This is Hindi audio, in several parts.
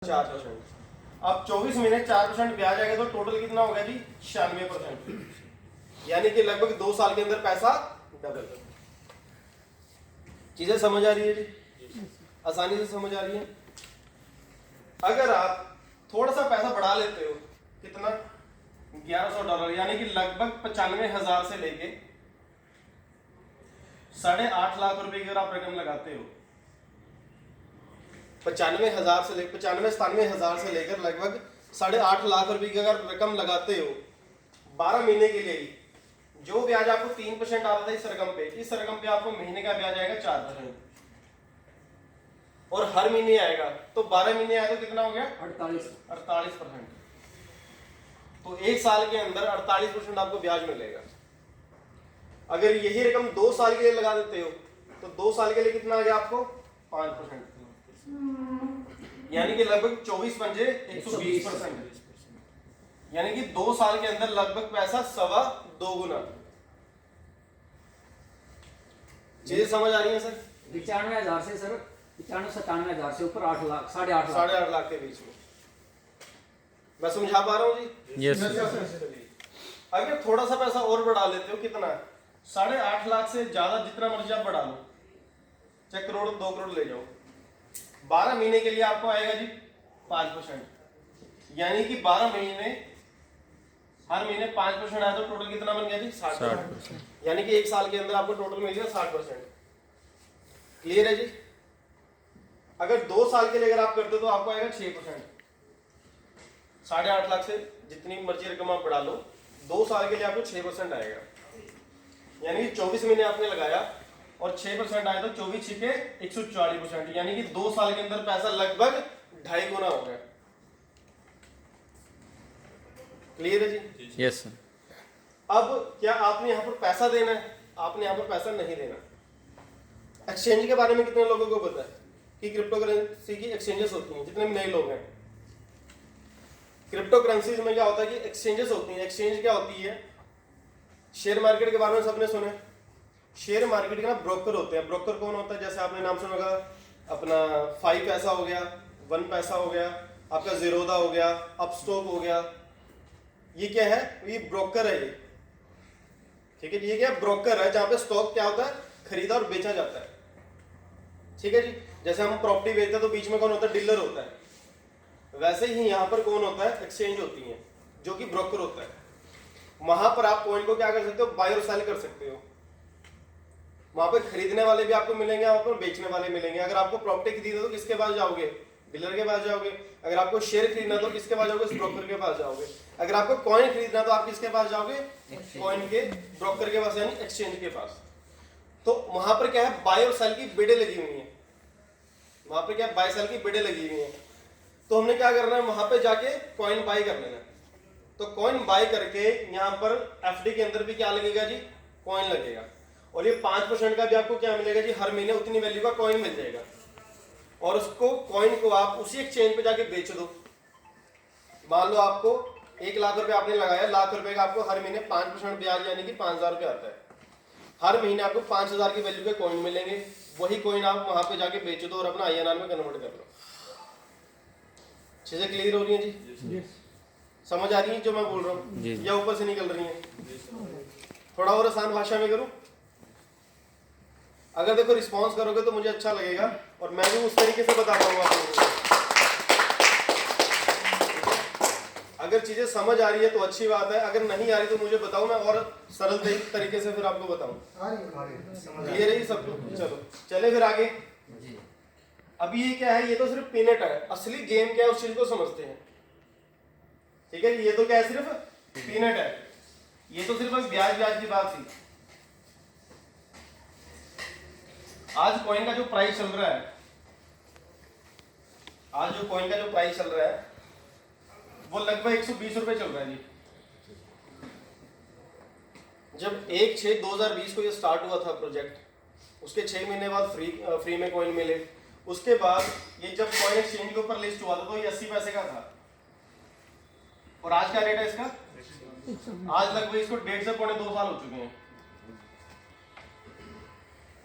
4%। अब 24 महीने 4% ब्याज आएगा तो टोटल कितना होगा जी 96%, यानी कि लगभग 2 साल के अंदर पैसा डबल। चीजें समझ आ रही है जी, आसानी से समझ आ रही है। अगर आप थोड़ा सा पैसा बढ़ा लेते हो, कितना $1100, यानी कि लगभग 95,000 से लेके 8.5 लाख रुपए की अगर आप रकम लगाते हो, 95,000 से लेकर 95-97,000 से लेकर लगभग 8.5 लाख रुपए की अगर रकम लगाते हो 12 महीने के लिए ही, जो ब्याज आपको 3% आ रहा था इस रकम पे आपको महीने का ब्याज आएगा 4%, और हर महीने आएगा तो 12 महीने आए तो कितना हो गया 48%। तो एक साल के अंदर 48% आपको ब्याज मिलेगा। अगर यही रकम 2 साल के लिए लगा देते हो तो 2 साल के लिए कितना आ गया आपको 5%, यानी कि लगभग 24 पंजे 120%, यानी कि 2 साल के अंदर लगभग पैसा 2.25 गुना। चीजें समझ आ रही है सर? 95,000 से सर 95-97,000 से ऊपर 8 लाख 8.5 लाख के बीच में मैं समझा पा रहा हूँ जी? यस। अगर थोड़ा सा पैसा और बढ़ा लेते हो, कितना 8.5 लाख से ज्यादा जितना मर्जी आप बढ़ा लो, चाहे करोड़ 2 करोड़ ले जाओ, 12 महीने के लिए आपको आएगा जी 5%, यानी कि 12 महीने हर महीने 5% आया तो टोटल कितना बन गया जी 60%, यानी कि एक साल के अंदर आपको टोटल मिल गया 60%। क्लियर है जी? अगर 2 साल के लिए अगर आप करते हो तो आपको आएगा 6%। 8.5 लाख से जितनी मर्जी रकम आप बढ़ा लो, 2 साल के लिए आपको 6% आएगा, यानी कि 24 महीने आपने लगाया और 6% आया तो 24 छिके 140%, यानी कि 2 साल के अंदर पैसा लगभग 2.5 गुना हो गया। क्लियर है जी? Yes sir. अब क्या आपने यहाँ पर पैसा देना है? आपने यहाँ पर पैसा नहीं देना। एक्सचेंज के बारे में कितने लोगों को पता है कि क्रिप्टो करेंसी की एक्सचेंजेस होती हैं? जितने भी नए लोग हैं, क्रिप्टो करेंसीज में क्या होता है कि एक्सचेंजेस होती हैं। एक्सचेंज क्या होती है? शेयर मार्केट के बारे में सबने सुना है। शेयर मार्केट के ना ब्रोकर होते हैं। ब्रोकर कौन होता है? जैसे आपने नाम सुना होगा, अपना 5 पैसा हो गया, 1 पैसा हो गया, आपका ज़ीरोधा हो गया, अपस्टॉक हो गया। ये क्या है? ये ब्रोकर है। ये ठीक है, ये क्या ब्रोकर है, जहां पे स्टॉक क्या होता है, खरीदा और बेचा जाता है। ठीक है जी, जैसे हम प्रॉपर्टी बेचते हैं तो बीच में कौन होता है? डीलर होता है। वैसे ही यहाँ पर कौन होता है? एक्सचेंज होती है, जो कि ब्रोकर होता है। वहां पर आप कॉइन को क्या कर सकते हो? बाय और सेल कर सकते हो। वहां पर खरीदने वाले भी आपको मिलेंगे, वहां पर बेचने वाले मिलेंगे। अगर आपको प्रॉपर्टी खरीदना तो किसके पास जाओगे? डीलर के पास जाओगे। अगर आपको शेयर खरीदना तो किसके पास जाओगे? ब्रोकर के पास जाओगे। अगर आपको कॉइन खरीदना तो आप किसके पास जाओगे? कॉइन के ब्रोकर के पास, यानी एक्सचेंज के पास। तो वहां पर क्या है? बाय और सेल की बिडें लगी हुई है। वहां पर क्या है? बाय सेल की बिडें लगी हुई है। तो हमने क्या करना है? वहां पे जाके कॉइन बाय कर लेना। तो कॉइन बाय करके यहाँ पर एफडी के अंदर भी क्या लगेगा जी? कॉइन लगेगा। और ये 5% का भी आपको क्या मिलेगा जी? हर महीने उतनी वैल्यू का कॉइन मिल जाएगा। और उसको कॉइन को आप उसी एक्सचेंज पे जाके बेच दो। मान लो आपको 1 लाख रुपए आपने लगाया, लाख रुपए का आपको हर महीने 5% ब्याज, यानी कि 5,000 रुपये आता है। हर महीने आपको 5,000 की वैल्यू के कॉइन मिलेंगे। वही कॉइन आप वहां पे जाके बेच दो और अपना INR में कन्वर्ट कर लो। चीजें क्लियर हो रही हैं जी? समझ आ रही है जो मैं बोल रहा हूँ, या ऊपर से निकल रही है? थोड़ा और आसान भाषा में करूँ? अगर देखो रिस्पांस करोगे तो मुझे अच्छा लगेगा और मैं भी उस तरीके से बता पाऊंगा आपको। अगर चीजें समझ आ रही है तो अच्छी बात है, अगर नहीं आ रही तो मुझे बताओ, मैं और सरल तरीके से फिर आपको बताऊं। क्लियर है ये सब? चलो चले फिर आगे। अभी ये क्या है? ये तो सिर्फ पीनट है। असली गेम क्या है उस चीज को समझते हैं। ठीक है, ये तो क्या है? सिर्फ पीनट है। ये तो सिर्फ ब्याज की बात थी। आज कॉइन का जो प्राइस चल रहा है, आज जो कॉइन का जो प्राइस चल रहा है वो लगभग 120 रुपए चल रहा है जी। जब 1/6/2020 को ये स्टार्ट हुआ था प्रोजेक्ट, उसके 6 महीने बाद फ्री में कॉइन मिले। उसके बाद ये जब कॉइन एक्सचेंज के ऊपर लिस्ट हुआ था तो ये 80 पैसे का था, और आज क्या रेट है इसका? आज लगभग इसको 1.5 से 2.25 साल हो चुके हैं।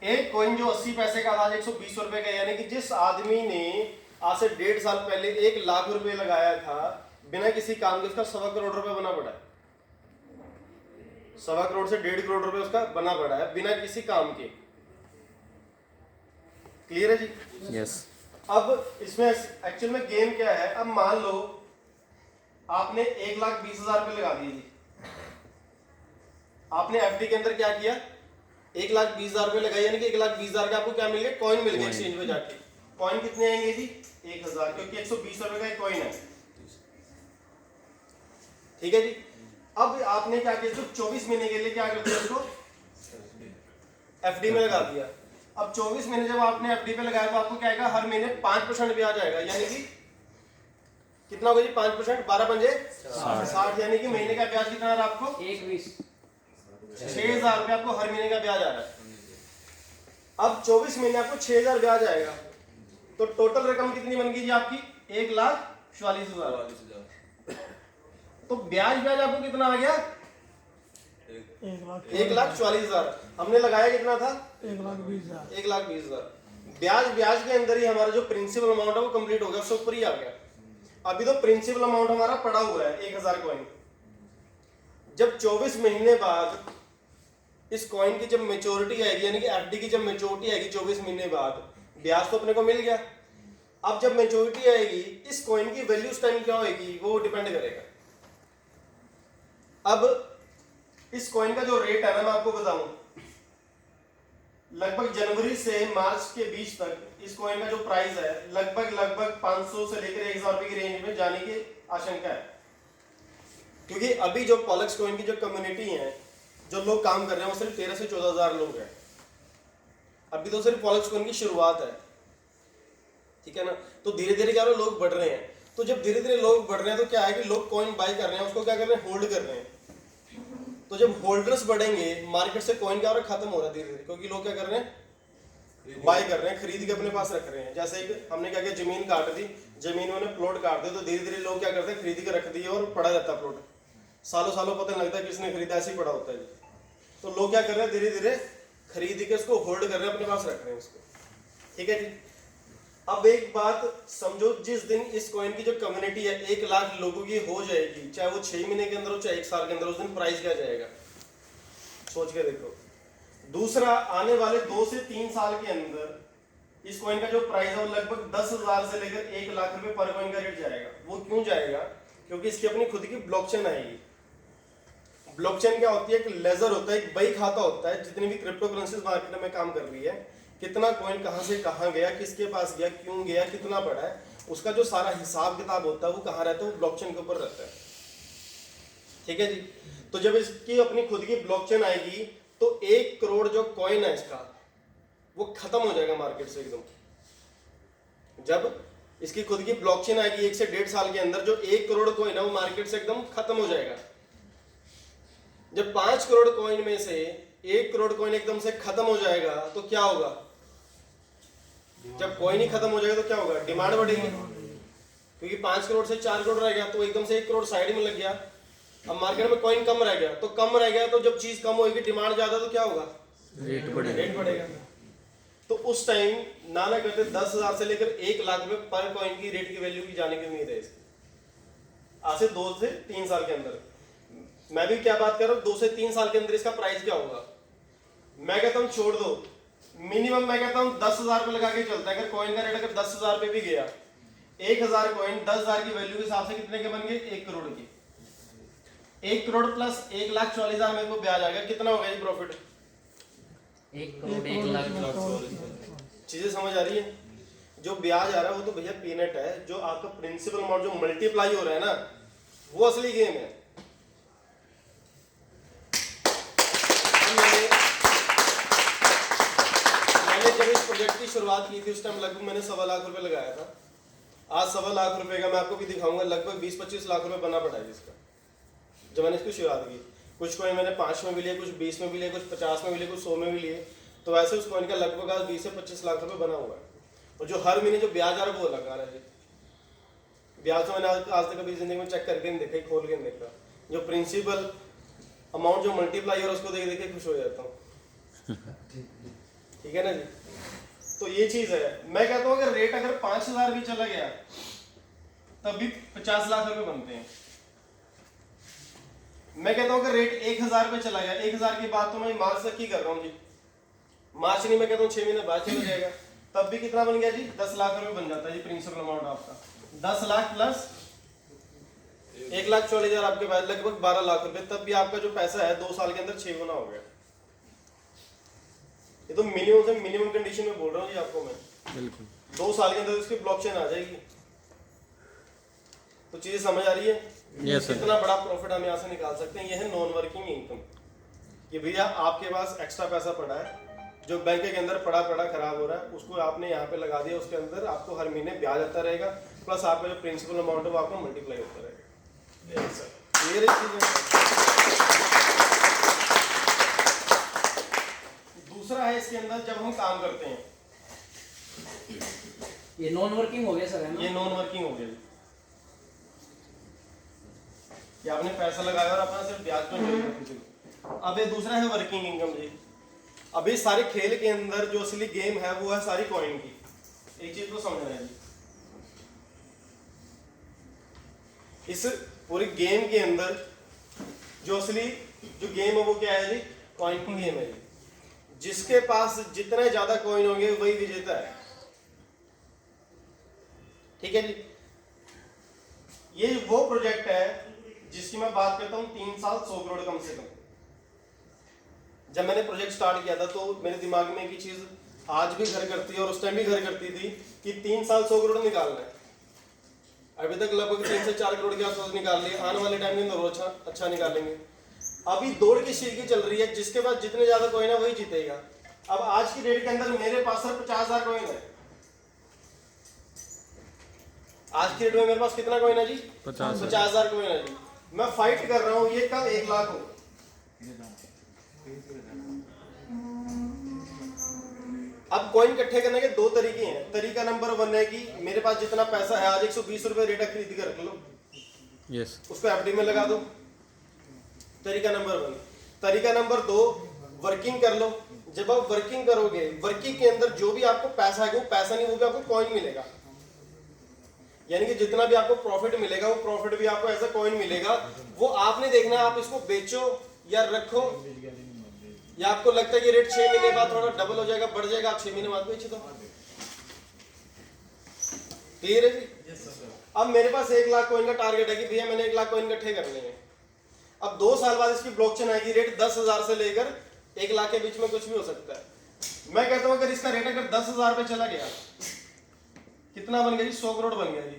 एक कॉइन जो 80 पैसे का था आज 120 रुपए का, यानी कि जिस आदमी ने आज से 1.5 साल पहले 1 लाख रुपए लगाया था बिना किसी काम के, उसका 1.25 करोड़ रुपए बना पड़ा है। 1.25 करोड़ से 1.5 करोड़ रुपए उसका बना पड़ा है बिना किसी काम के। क्लियर है जी? यस। अब इसमें एक्चुअल में गेम क्या है, अब मान लो आपने 1,20,000 रुपए लगा दिए जी। आपने एफडी के अंदर क्या किया, 1,20,000 रुपए लगाए, यानी कि 1,20,000 का आपको क्या मिल गया, कॉइन मिल गया एक्सचेंज में जाके। कॉइन कितने आएंगे जी? 1,000, क्योंकि 120 रुपए का एक कॉइन है। ठीक है जी। अब आपने क्या किया, जो 24 महीने के लिए क्या कर दिया, उसको एफडी में लगा दिया। अब 24 महीने जब आपने एफडी पे लगाया तो आपको क्या आएगा, हर महीने 5% ब्याज आएगा, यानी कि कितना होगा जी? 5%, 12 पंजे 60, यानी कि महीने का ब्याज कितना आ रहा है आपको? 1,20। 6,000 रुपए आपको हर महीने का ब्याज आ रहा है। अब 24 महीने आपको 6,000 ब्याज आएगा, तो टोटल रकम कितनी बन गई जी आपकी? 1,44,000। तो ब्याज आपको कितना आ गया? 1,44,000। हमने लगाया कितना था? 1,20,000। ब्याज के अंदर ही हमारा जो प्रिंसिपल अमाउंट है वो कंप्लीट हो गया, उससे ऊपर ही आ गया। अभी तो प्रिंसिपल अमाउंट हमारा पड़ा हुआ है 1,000 कॉइन। जब 24 महीने बाद इस कॉइन की जब मेच्योरिटी आएगी, यानी कि एफडी की जब मेच्योरिटी आएगी 24 महीने बाद, ब्याज तो अपने को मिल गया। अब जब मेच्योरिटी आएगी, इस कॉइन की वैल्यू उस टाइम क्या होगी वो डिपेंड करेगा। अब इस कॉइन का जो रेट है ना, मैं आपको बताऊं, लगभग जनवरी से मार्च के बीच तक इस कॉइन का जो प्राइस है लगभग 500 से लेकर 1,000 रुपए की रेंज में जाने की आशंका है। क्योंकि अभी जो पॉलक्स कॉइन की जो कम्युनिटी है, जो लोग काम कर रहे हैं, वो सिर्फ 13 से 14,000 लोग हैं। अभी तो सिर्फ पॉलक्स कॉइन की शुरुआत है, ठीक है ना। तो धीरे धीरे क्या हो रहा है, लोग बढ़ रहे हैं। तो जब धीरे धीरे लोग बढ़ रहे हैं तो क्या है कि लोग कॉइन बाय कर रहे हैं, उसको क्या कर रहे हैं, होल्ड कर रहे हैं। तो जब होल्डर्स बढ़ेंगे, मार्केट से कॉइन क्या हो रहा है, खत्म हो रहा है धीरे धीरे, क्योंकि लोग क्या कर रहे हैं, बाय कर रहे हैं, खरीद के अपने पास रख रहे हैं। जैसे एक हमने क्या किया, जमीन काट दी, जमीन में प्लॉट काट दी, तो धीरे धीरे लोग क्या करते हैं, खरीद के रख दिए और पड़ा रहता है प्लॉट, सालों सालों पता नहीं लगता किसने खरीदा, ऐसे ही पड़ा होता है जी। तो लोग क्या कर रहे हैं, धीरे धीरे खरीद के उसको होल्ड कर रहे हैं, अपने पास रख रहे हैं उसको। ठीक है जी। अब एक बात समझो, जिस दिन इस कॉइन की जो कम्युनिटी है 1 लाख लोगों की हो जाएगी, चाहे वो 6 महीने के अंदर हो चाहे 1 साल के अंदर, उस दिन प्राइस क्या जाएगा, सोच के देखो। दूसरा, आने वाले 2 से 3 साल के अंदर इस कॉइन का जो प्राइस है वो लगभग 10,000 से लेकर 1 लाख रुपए पर कॉइन का रेट जाएगा। वो क्यों जाएगा, क्योंकि इसकी अपनी खुद की ब्लॉकचेन आएगी। ब्लॉकचेन क्या होती है, एक लेजर होता है, एक बही खाता होता है, जितनी भी क्रिप्टो करेंसीज मार्केट में काम कर रही है, कितना कॉइन कहां से कहां गया, किसके पास गया, क्यों गया, कितना पड़ा है, उसका जो सारा हिसाब किताब होता है वो कहां रहता है, वो ब्लॉकचेन के ऊपर रहता है। ठीक है जी। तो जब इसकी अपनी खुद की ब्लॉकचेन आएगी तो 1 करोड़ जो कॉइन है इसका, वो खत्म हो जाएगा मार्केट से एकदम। जब इसकी खुद की ब्लॉकचेन आएगी 1 से 1.5 साल के अंदर, जो 1 करोड़ कॉइन है वो मार्केट से एकदम खत्म हो जाएगा। जब 5 करोड़ कॉइन में से 1 करोड़ कॉइन एकदम से खत्म हो जाएगा तो क्या होगा, जब कॉइन ही खत्म हो जाएगा तो क्या होगा, डिमांड बढ़ेगी, क्योंकि 5 करोड़ से 4 करोड़ रह गया तो एकदम से 1 करोड़ साइड में लग गया। अब मार्केट में कॉइन कम रह गया, तो कम रह गया, तो जब चीज कम होगी, डिमांड ज्यादा, तो क्या होगा, रेट बढ़ेगा। तो उस टाइम ना करते 10,000 से लेकर 1 लाख रुपए पर कॉइन की रेट की वैल्यू की जाने की उम्मीद है इसकी, आज से 2 से 3 साल के अंदर। मैं भी क्या बात कर रहा हूँ, 2 से 3 साल के अंदर इसका प्राइस क्या होगा। मैं कहता हूँ छोड़ दो, मिनिमम मैं कहता हूँ 10,000 रुपए लगा के चलता है। अगर कॉइन का रेट अगर 10,000 रुपए भी गया, 1,000 कॉइन 10,000 की वैल्यू के हिसाब से कितने के बन गए, 1 करोड़ की। 1 करोड़ प्लस 1,40,000 मेरे को ब्याज आ गया, कितना हो गया जी प्रॉफिट, 1 करोड़ 1 लाख। चीजें समझ आ रही है। जो ब्याज आ रहा है वो तो भैया पीनट है, जो आपका प्रिंसिपल अमाउंट जो मल्टीप्लाई हो रहा है ना, वो असली गेम है। मैंने जब इस प्रोजेक्ट की शुरुआत की थी उस टाइम लगभग मैंने 1.25 लाख रुपए लगाया था। आज 1.25 लाख रुपए का मैं आपको भी दिखाऊंगा, लगभग 20-25 लाख रुपए बना पड़ा है इसका, जब मैंने इसकी शुरुआत की। कुछ कॉइन मैंने 5 में भी लिए, कुछ 20 में भी लिए, कुछ 50 में भी लिए, कुछ 100 में भी लिए। तो वैसे उस कॉइन का लगभग आज 20 से 25 लाख रुपए बना हुआ है। और जो हर महीने जो ब्याज आ रहा है वो लगा रहा है। ब्याज तो मैंने आज तक कभी जिंदगी में चेक करके नहीं देखा, खोल के नहीं देखा। जो प्रिंसिपल अमाउंट जो मल्टीप्लाई हो उसको देख देख के खुश हो जाता हूँ। ठीक है ना जी। तो तो ये चीज है। मैं कहता हूँ अगर रेट अगर 5,000 भी चला गया तब भी 50 लाख रुपए बनते हैं। मैं कहता हूँ अगर रेट 1,000 पे चला गया, 1,000 की बात तो मैं मार्च तक की कर रहा हूँ जी, मार्च नहीं, मैं कहता हूँ 6 महीने बाद चला जाएगा, तब भी कितना बन गया जी, 10 लाख रुपए बन जाता है जी प्रिंसिपल अमाउंट आपका। 10 लाख प्लस 1,40,000 आपके पास लगभग 12 लाख रुपए, तब भी आपका जो पैसा है 2 साल के अंदर 6 गुना हो गया। ये तो मिनिमम से मिनिमम कंडीशन में बोल रहा हूँ जी आपको मैं। बिल्कुल 2 साल के अंदर इसकी ब्लॉकचेन आ जाएगी। तो चीजें समझ आ रही है? Yes sir. कितना बड़ा प्रॉफिट हम यहाँ से निकाल सकते हैं। ये है नॉन वर्किंग इनकम, कि भैया आपके पास एक्स्ट्रा पैसा पड़ा है जो बैंक के अंदर पड़ा खराब हो रहा है, उसको आपने यहाँ पे लगा दिया, उसके अंदर आपको हर महीने ब्याज आता रहेगा, प्लस आपका जो प्रिंसिपल अमाउंट है वो आपका मल्टीप्लाई होता रहेगा। यस सर, क्लियर है चीजें? दूसरा है इसके अंदर जब हम काम करते हैं, ये नॉन वर्किंग हो गया सर, है ना? ये नॉन वर्किंग हो गया कि आपने पैसा लगाया और अपना सिर्फ ब्याज पे मिलेगा किसी को। अब ये दूसरा है वर्किंग इनकम जी। अभी सारे खेल के अंदर जो असली गेम है वो है सारी कॉइन की। एक चीज को समझना है जी, इस पूरी गेम के अंदर जो असली जो गेम है वो क्या है जी, कॉइन की गेम है जी। जिसके पास जितने ज्यादा कॉइन होंगे वही विजेता है, ठीक है जी। ये वो प्रोजेक्ट है जिसकी मैं बात करता हूँ 3 साल 100 करोड़ कम से कम। जब मैंने प्रोजेक्ट स्टार्ट किया था तो मेरे दिमाग में एक ही चीज आज भी घर करती है और उस टाइम भी घर करती थी कि 3 साल 100 करोड़ निकालना है। अभी तक लगभग 3 से 4 करोड़ के आसपास निकाल लिए, आने वाले टाइम के अंदर और अच्छा निकालेंगे। अभी दौड़ की शीगी चल रही है, जिसके पास जितने ज्यादा कॉइन है वही जीतेगा। अब आज की डेट के अंदर मेरे पास सिर्फ 50,000 कॉइन है। आज की डेट में मेरे पास कितना कॉइन है जी, 50,000 कॉइन है जी। मैं फाइट कर रहा हूँ ये कब 1 लाख हो। अब कॉइन इकट्ठे करने के 2 तरीके हैं। तरीका नंबर 1 है कि मेरे पास जितना पैसा है आज 120 रुपए रेट खरीद कर रख लो, यस उसको एफडी में लगा दो, तरीका नंबर 1। तरीका नंबर 2, वर्किंग कर लो। जब आप वर्किंग करोगे, वर्किंग के अंदर जो भी आपको पैसा है वो पैसा नहीं, वो भी आपको कॉइन मिलेगा। यानी कि जितना भी आपको प्रॉफिट मिलेगा वो प्रॉफिट भी आपको ऐसा कॉइन मिलेगा। वो आपने देखना है आप इसको बेचो या रखो, या आपको लगता है कि रेट 6 महीने बाद थोड़ा डबल हो जाएगा, बढ़ जाएगा, आप 6 महीने बाद बेच दो। क्लियर है जी? अब मेरे पास 1 लाख कॉइन का टारगेट है कि भैया मैंने 1 लाख कॉइन इकट्ठे करने हैं। अब 2 साल बाद इसकी ब्लॉकचेन आएगी, रेट 10,000 से लेकर 1 लाख के बीच में कुछ भी हो सकता है। मैं कहता हूं अगर इसका रेट अगर 10,000 पे चला गया, कितना बन गया जी, 100 करोड़ बन गया जी।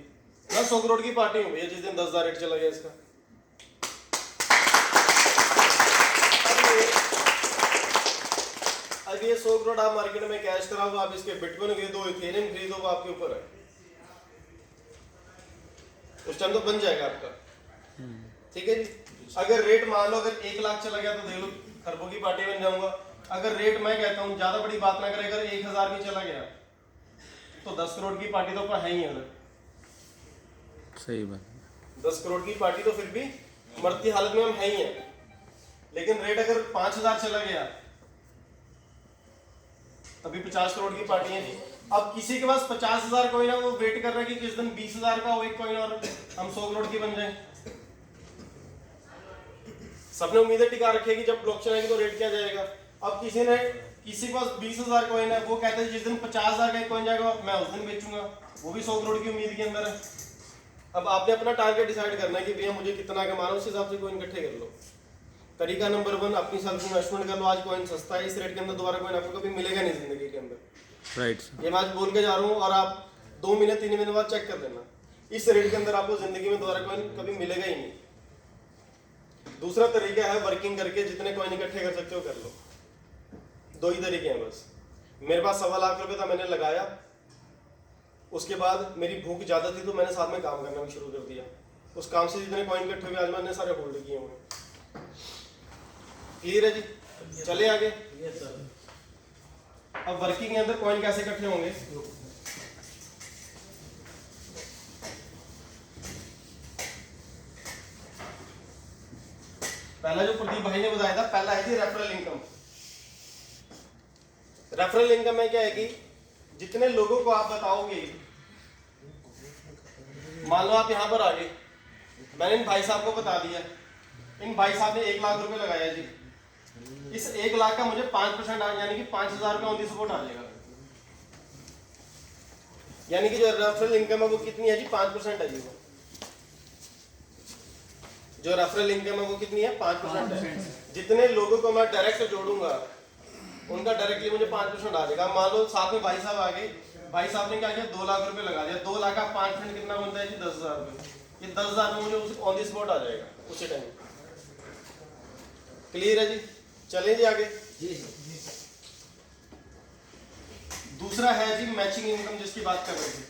मैं 100 करोड़ की पार्टी हूं भैया जिस दिन 10,000 रेट चला गया इसका। अब ये 100 करोड़ आप मार्केट में कैश कराओ, आप इसके बिटकॉइन खरीदो, इथेरियम खरीदो, वो आपके ऊपर है। उस टाइम तो बन जाएगा आपका, ठीक है जी। अगर रेट मान लो अगर 1 लाख चला गया तो देख लो खरबों की पार्टी बन जाऊंगा। अगर रेट मैं कहता हूं ज्यादा बड़ी बात ना करे, अगर 1,000 भी चला गया तो 10 करोड़ की पार्टी तो है ही है। सही बात। 10 करोड़ की पार्टी तो फिर भी मरती हालत में हम है ही है। लेकिन रेट अगर 5,000 चला गया तभी 50 करोड़ की पार्टी है जी। अब किसी के पास 50,000 कॉइन है, वो वेट कर रहा है कि किस दिन 20,000 का हो एक कॉइन और हम 100 करोड़ की बन जाए। सबने उम्मीदें टिका रखी है कि जब ब्लॉकचेन आएगी तो रेट क्या जाएगा। अब किसी के पास 20,000 कॉइन है, वो कहते हैं जिस दिन 50,000 का कॉइन जाएगा मैं उस दिन बेचूंगा, वो भी 100 करोड़ की उम्मीद के अंदर है। अब आपने अपना टारगेट डिसाइड करना है कि भैया मुझे कितना कमाना है, उस हिसाब से कॉइन इकट्ठे कर लो। तरीका नंबर 1, अपनी सेल्फ इन्वेस्टमेंट कर लो। आज कॉइन सस्ता है, इस रेट के अंदर दोबारा कॉइन आपको कभी मिलेगा नहीं जिंदगी के अंदर। राइट। ये मैं आज बोल के जा रहा हूँ और आप 2 महीने 3 महीने बाद चेक कर लेना, इस रेट के अंदर आपको जिंदगी में दोबारा कॉइन कभी मिलेगा ही नहीं। दूसरा तरीका है वर्किंग करके जितने कॉइन इकट्ठे कर सकते हो कर लो। 2 ही तरीके हैं बस। मेरे पास 1.25 लाख रुपए था, मैंने लगाया, उसके बाद मेरी भूख ज्यादा थी तो मैंने साथ में काम करना भी शुरू कर दिया। उस काम से जितने कॉइन इकट्ठे हुए आज मैंने सारे होल्ड किए हुए। क्लियर है जी? चले आगे। अब वर्किंग के अंदर कॉइन कैसे इकट्ठे होंगे, पहला जो प्रदीप भाई ने बताया था, पहला है जी रेफरल इनकम। रेफरल इनकम में क्या है कि जितने लोगों को आप बताओगे, मान लो आप यहाँ पर आ गए, मैंने इन भाई साहब को बता दिया, इन भाई साहब ने 1 लाख रुपए लगाया जी, इस 1 लाख का मुझे 5% यानी कि 5,000 रुपये ऑन दी स्पॉट आ जाएगा। यानी कि जो रेफरल इनकम है वो कितनी है जी? 5% है जी। वो जो रेफरल इनकम है वो कितनी है? 5% है। जितने लोगों को मैं डायरेक्ट जोड़ूंगा उनका डायरेक्टली मुझे 5% आ जाएगा। मान लो साथ में भाई साहब आ गए, भाई साहब ने क्या किया? 2 लाख रुपए लगा दिया। 2 लाख का 5% कितना बनता है जी? 10,000 रुपये। ये 10,000 रुपये मुझे ऑन दी स्पॉट आ जाएगा उसी टाइम। क्लियर है जी? चलें जी आगे। जी सर। दूसरा है जी मैचिंग इनकम, जिसकी बात कर रहे थे,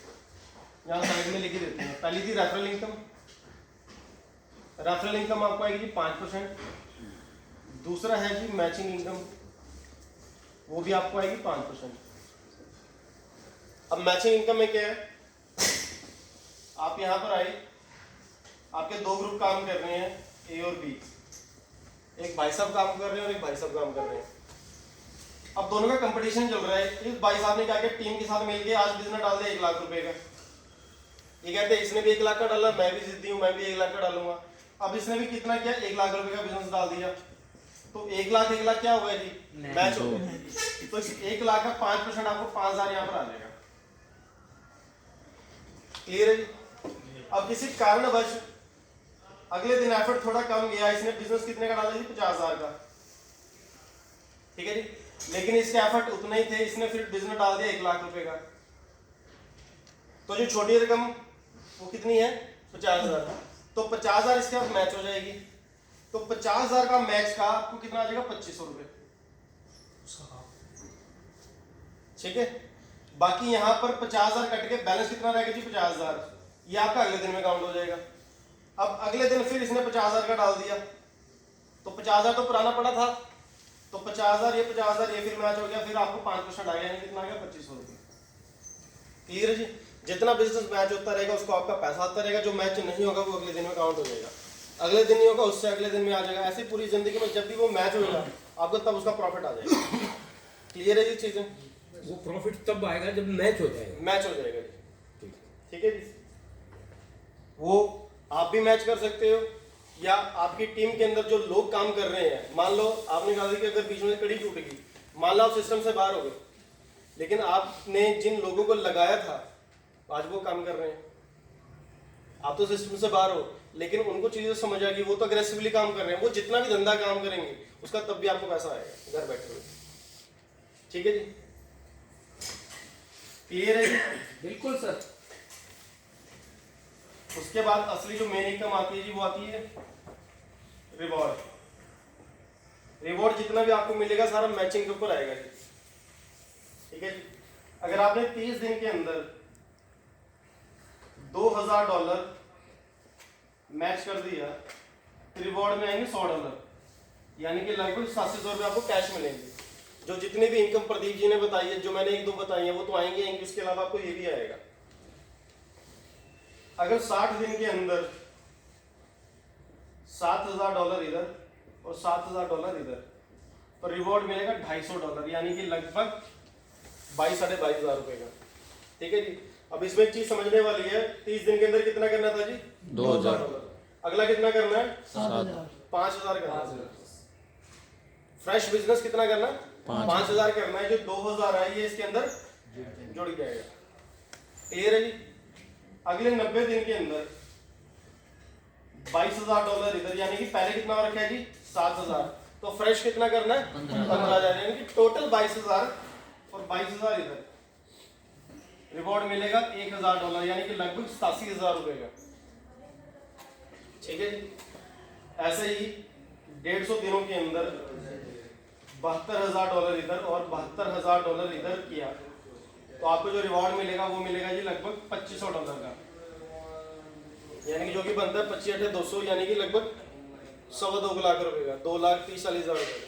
यहाँ साइड में लिख ही देते हैं। पहली थी रेफरल इनकम। रेफरल इनकम आपको आएगी जी 5%। दूसरा है जी मैचिंग इनकम, वो भी आपको आएगी 5%। अब मैचिंग इनकम में क्या है? आप यहाँ पर आए, आपके 2 ग्रुप काम कर रहे हैं, ए और बी। एक भाई साहब काम कर रहे हैं और एक भाई साहब काम कर रहे हैं। अब दोनों का कंपटीशन चल रहा है। इस भाई साहब ने क्या किया? टीम के साथ मिलकर आज बिजनेस डाल दिया 1 लाख रुपए का। ये कहते हैं इसने भी 1 लाख का डाला, मैं भी जिद्दी हूँ, मैं भी 1 लाख का डालूंगा। अब इसने भी कितना किया? 1 लाख रुपए का बिजनेस डाल दिया। तो 1 लाख क्या हुआ जी? मैच हो गया। तो इस 1 लाख का 5% आपको 5,000 यहाँ पर आ जाएगा। क्लियर है जी? अब किसी कारणवश अगले दिन एफर्ट थोड़ा कम गया, इसने बिजनेस कितने का डाला जी? 50,000 का। ठीक है जी, लेकिन इसके एफर्ट उतने ही थे, इसने फिर बिजनेस डाल दिया 1 लाख रुपए का। तो जो छोटी रकम वो कितनी है? 50,000। तो 50,000 इसके साथ मैच हो जाएगी। तो 50,000 का मैच का आपको कितना आ जाएगा? 2,500 रुपए। ठीक है, बाकी यहां पर 50,000 कट के बैलेंस कितना रहेगा जी? 50,000। ये आपका अगले दिन में काउंट हो जाएगा। अब अगले दिन फिर इसने 50,000 का डाल दिया, तो 50,000 तो पुराना पड़ा था, तो 50,000 ये 50,000 ये फिर मैच हो गया, फिर आपको 5% आ गया, यानी कितना आ गया? 2,500 रुपये। क्लियर है जी? जितना बिजनेस मैच होता रहेगा उसको आपका पैसा आता रहेगा, जो मैच नहीं होगा वो अगले दिन में काउंट हो जाएगा। अगले दिन नहीं होगा उससे अगले दिन में आ जाएगा। ऐसी पूरी जिंदगी में जब भी वो मैच होगा आपको तब उसका प्रॉफिट आ जाएगा। क्लियर है जी चीजें? वो प्रॉफिट तब आएगा जब मैच हो जाएगा। मैच हो जाएगा जी। ठीक है जी, वो आप भी मैच कर सकते हो या आपकी टीम के अंदर जो लोग काम कर रहे हैं। मान लो आपने कहा कि अगर बीच में कड़ी टूट गई, मान लो आप सिस्टम से बाहर हो गए, लेकिन आपने जिन लोगों को लगाया था आज वो काम कर रहे हैं। आप तो सिस्टम से बाहर हो, लेकिन उनको चीजें समझ आ गई, वो तो अग्रेसिवली काम कर रहे हैं। वो जितना भी धंधा काम करेंगे उसका तब भी आपको पैसा आएगा घर बैठे हुए। ठीक है जी? क्लियर है जी? बिल्कुल सर। उसके बाद असली जो मेन इनकम आती है जी वो आती है रिवॉर्ड। रिवॉर्ड जितना भी आपको मिलेगा सारा मैचिंग के ऊपर आएगा जी। ठीक है जी? अगर आपने 30 दिन के अंदर $2,000 मैच कर दिया तो रिवॉर्ड में आएंगे $100, यानी कि लगभग 8700 रुपये आपको कैश मिलेंगे। जो जितनी भी इनकम प्रदीप जी ने बताई है, जो मैंने 1-2 बताई है, वो तो आएंगे। इसके अलावा आपको ये भी आएगा। अगर 60 दिन के अंदर $7,000 इधर और $7,000 इधर, तो रिवॉर्ड मिलेगा $250, यानी कि लगभग 22,500 रुपए का। ठीक है जी? अब इसमें एक चीज समझने वाली है, 30 दिन के अंदर कितना करना था जी? 2,000। अगला कितना करना है? 7,000। 5,000 करना है। फ्रेश बिजनेस कितना करना? 5,000 करना है। जो 2,000 आई है इसके अंदर जुड़ जाएगा। क्लियर है जी? अगले 90 दिन के अंदर $22,000 इधर, यानी कि पहले कितना हो रखा है जी? 7,000। तो फ्रेश कितना करना है? 15,000, यानी कि टोटल 22,000 और 22,000 इधर। रिवॉर्ड मिलेगा $1,000, यानी कि लगभग 87,000 रुपए का। ठीक है जी? ऐसे ही 150 दिनों के अंदर $72,000 इधर और $72,000 इधर किया, तो आपको जो रिवॉर्ड मिलेगा वो मिलेगा जी लगभग $2,500 का, यानी कि जो कि बनता है 25 × 200, यानी कि लगभग 2.25 लाख रुपए का, 2,30,40,000 रुपए।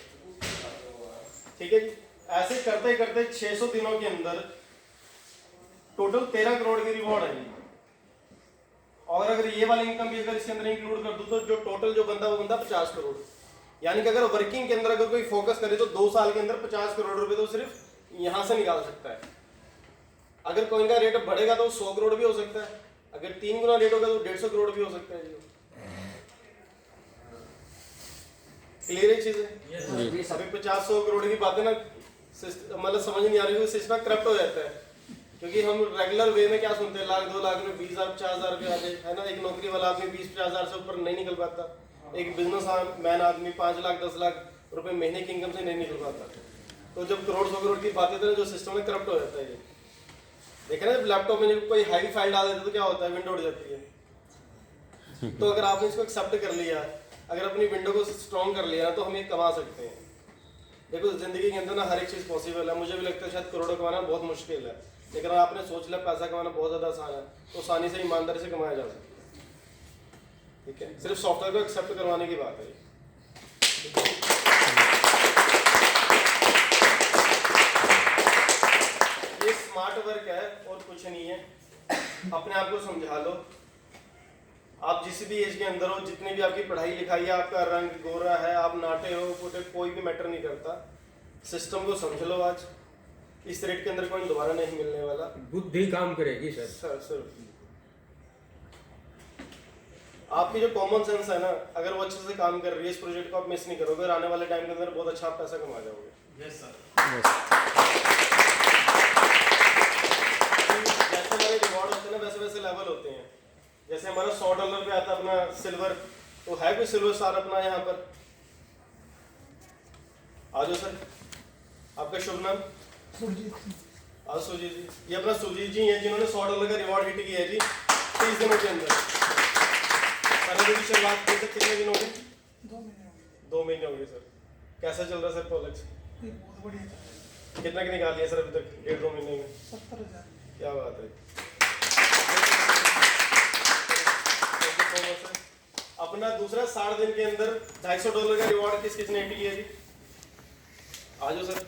ठीक है जी? ऐसे करते करते 600 दिनों के अंदर टोटल 13 करोड़ की रिवॉर्ड आएगी। और अगर ये वाली इनकम भी अगर इसके अंदर इंक्लूड कर दूं तो जो टोटल जो बंदा वो बंदा 50 करोड़। यानी कि अगर वर्किंग के अंदर अगर कोई फोकस करे तो 2 साल के अंदर 50 करोड़ रुपए तो सिर्फ यहां से निकाल सकता है। अगर कॉइन का रेट बढ़ेगा तो 100 करोड़ भी हो सकता है, अगर 3 गुना रेट होगा तो 150 करोड़ भी हो सकता है। क्लियर है चीजें? जी सर। अभी 50-100 करोड़ की बातें ना मतलब समझ नहीं आ रही, सिस्टम करप्ट हो जाता है, क्योंकि हम रेगुलर वे में क्या सुनते हैं, लाख 2 लाख में 20,000 50,000 रुपये आ जाए, है ना। एक नौकरी वाला आदमी 20-50,000 से ऊपर नहीं निकल पाता, एक बिजनेस मैन आदमी 5 लाख 10 लाख रुपए महीने की इनकम से नहीं निकल पाता। तो जब करोड़ 100 करोड़ की बातें तो जो सिस्टम में करप्ट हो जाता है। ये देखे ना, लैपटॉप में जब कोई हाई फाइल डाल देते तो क्या होता है, विंडो उड़ जाती है। तो अगर आपने इसको एक्सेप्ट कर लिया, अगर अपनी विंडो को स्ट्रॉन्ग कर लिया तो हम ये कमा सकते हैं। देखो जिंदगी के अंदर ना हर एक चीज़ पॉसिबल है। मुझे भी लगता है शायद करोड़ों कमाना बहुत मुश्किल है, लेकिन अगर आपने सोच लिया पैसा कमाना बहुत ज़्यादा आसान है, तो आसानी से ईमानदारी से कमाया जा सकता है। ठीक है, सिर्फ सॉफ्टवेयर को एक्सेप्ट करवाने की बात है। ये स्मार्ट वर्क है और कुछ नहीं है। अपने आप को समझा लो, आप जिस भी एज के अंदर हो, जितनी भी आपकी पढ़ाई लिखाई है, आपका रंग गोरा है, आप नाटे हो फुटे, कोई भी मैटर नहीं करता। सिस्टम को समझ लो, आज इस रेट के अंदर कोई दोबारा नहीं मिलने वाला। बुद्धि काम करेगी सर। सर आपकी जो कॉमन सेंस है ना, अगर वो अच्छे से काम कर रही है, इस प्रोजेक्ट को आप मिस नहीं करोगे और आने वाले टाइम के अंदर बहुत अच्छा आप पैसा कमा जाओगे। Yes sir. जैसे हमारे रिवॉर्ड होते हैं ना, वैसे वैसे लेवल होते हैं। जैसे हमारा $100 पे आता अपना सिल्वर, तो है कोई सिल्वर स्टार अपना यहाँ पर? आ जाओ सर। आपका शुभ नाम? आज सुजीत जी, ये अपना सुजीत जी हैं जिन्होंने $100 का रिवॉर्ड हिट किया है जी 30 दिनों के अंदर। सर की शुरुआत की तक कितने दिन हो गए? 2 महीने हो गए सर। कैसा चल रहा है सर कॉलेज? बहुत बढ़िया। कितना की निकाल लिया सर अभी तक 1.5-2 महीने में? 70,000। क्या बात है। अपना दूसरा 60 दिन के अंदर $250 का रिवॉर्ड किस किसने हिट किया जी? आ जाओ सर।